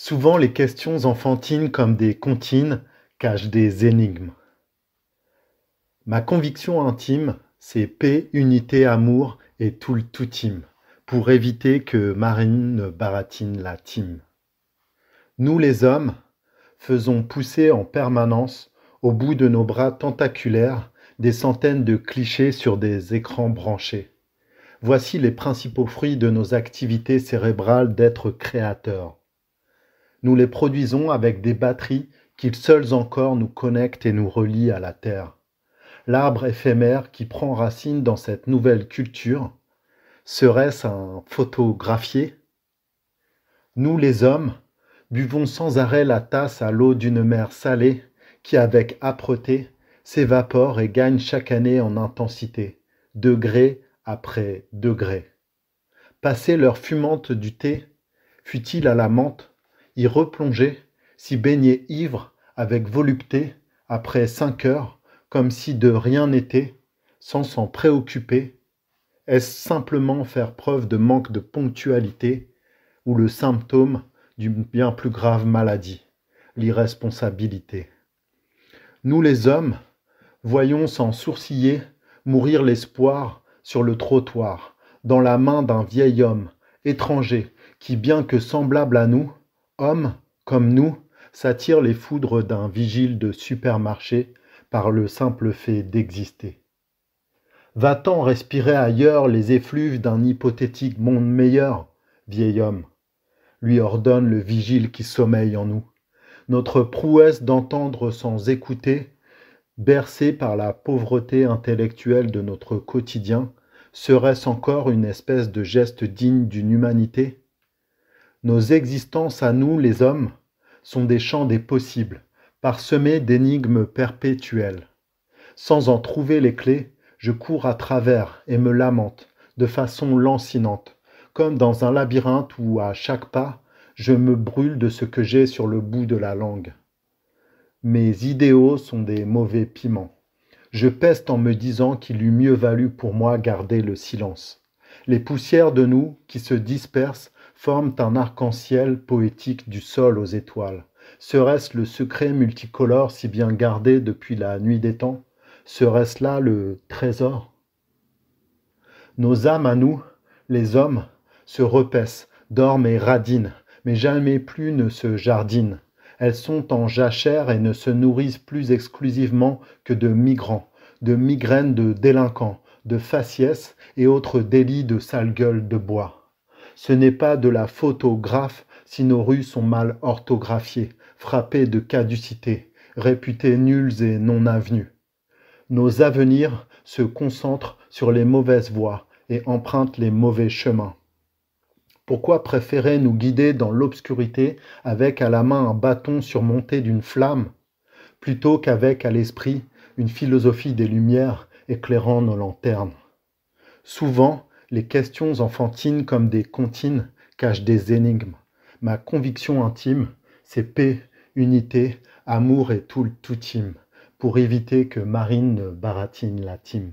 Souvent les questions enfantines comme des comptines cachent des énigmes. Ma conviction intime, c'est paix, unité, amour et tout le tout team, pour éviter que Marine ne baratine la team. Nous les hommes, faisons pousser en permanence, au bout de nos bras tentaculaires, des centaines de clichés sur des écrans branchés. Voici les principaux fruits de nos activités cérébrales d'être créateurs. Nous les produisons avec des batteries qui seules encore nous connectent et nous relient à la Terre. L'arbre éphémère qui prend racine dans cette nouvelle culture, serait-ce un photographié? Nous les hommes, buvons sans arrêt la tasse à l'eau d'une mer salée qui, avec âpreté, s'évapore et gagne chaque année en intensité, degré après degré. Passé l'heure fumante du thé, fut-il à la menthe, y replonger, s'y baigner ivre avec volupté, après 5 heures, comme si de rien n'était, sans s'en préoccuper, est-ce simplement faire preuve de manque de ponctualité ou le symptôme d'une bien plus grave maladie, l'irresponsabilité? Nous les hommes, voyons sans sourciller mourir l'espoir sur le trottoir, dans la main d'un vieil homme, étranger, qui bien que semblable à nous, homme comme nous, s'attire les foudres d'un vigile de supermarché par le simple fait d'exister. Va-t-on respirer ailleurs les effluves d'un hypothétique monde meilleur, vieil homme, lui ordonne le vigile qui sommeille en nous. Notre prouesse d'entendre sans écouter, bercée par la pauvreté intellectuelle de notre quotidien, serait-ce encore une espèce de geste digne d'une humanité? Nos existences à nous, les hommes, sont des champs des possibles, parsemés d'énigmes perpétuelles. Sans en trouver les clés, je cours à travers et me lamente, de façon lancinante, comme dans un labyrinthe où, à chaque pas, je me brûle de ce que j'ai sur le bout de la langue. Mes idéaux sont des mauvais piments. Je peste en me disant qu'il eût mieux valu pour moi garder le silence. Les poussières de nous, qui se dispersent, forment un arc-en-ciel poétique du sol aux étoiles. Serait-ce le secret multicolore si bien gardé depuis la nuit des temps? Serait-ce là le trésor? Nos âmes à nous, les hommes, se repaissent, dorment et radinent, mais jamais plus ne se jardinent. Elles sont en jachère et ne se nourrissent plus exclusivement que de migrants, de migraines de délinquants, de faciès et autres délits de sale gueule de bois. Ce n'est pas de la faute au graphe si nos rues sont mal orthographiées, frappées de caducité, réputées nulles et non avenues. Nos avenirs se concentrent sur les mauvaises voies et empruntent les mauvais chemins. Pourquoi préférer nous guider dans l'obscurité avec à la main un bâton surmonté d'une flamme, plutôt qu'avec à l'esprit une philosophie des lumières éclairant nos lanternes? Souvent, les questions enfantines comme des comptines cachent des énigmes. Ma conviction intime, c'est paix, unité, amour et tout le tout team, pour éviter que Marine ne baratine la team.